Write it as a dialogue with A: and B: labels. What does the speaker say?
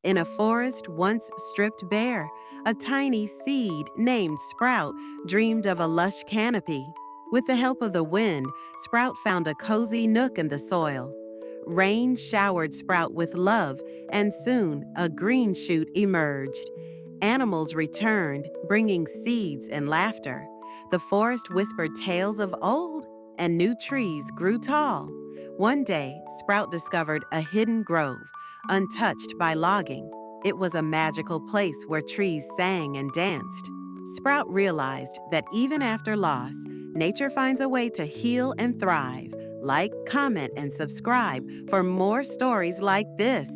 A: In a forest once stripped bare, a tiny seed named Sprout dreamed of a lush canopy. With the help of the wind, Sprout found a cozy nook in the soil. Rain showered Sprout with love, and soon a green shoot emerged. Animals returned, bringing seeds and laughter. The forest whispered tales of old, and new trees grew tall. One day, Sprout discovered a hidden grove, untouched by logging. It was a magical place where trees sang and danced. Sprout realized that even after loss, nature finds a way to heal and thrive. Like, comment, and subscribe for more stories like this.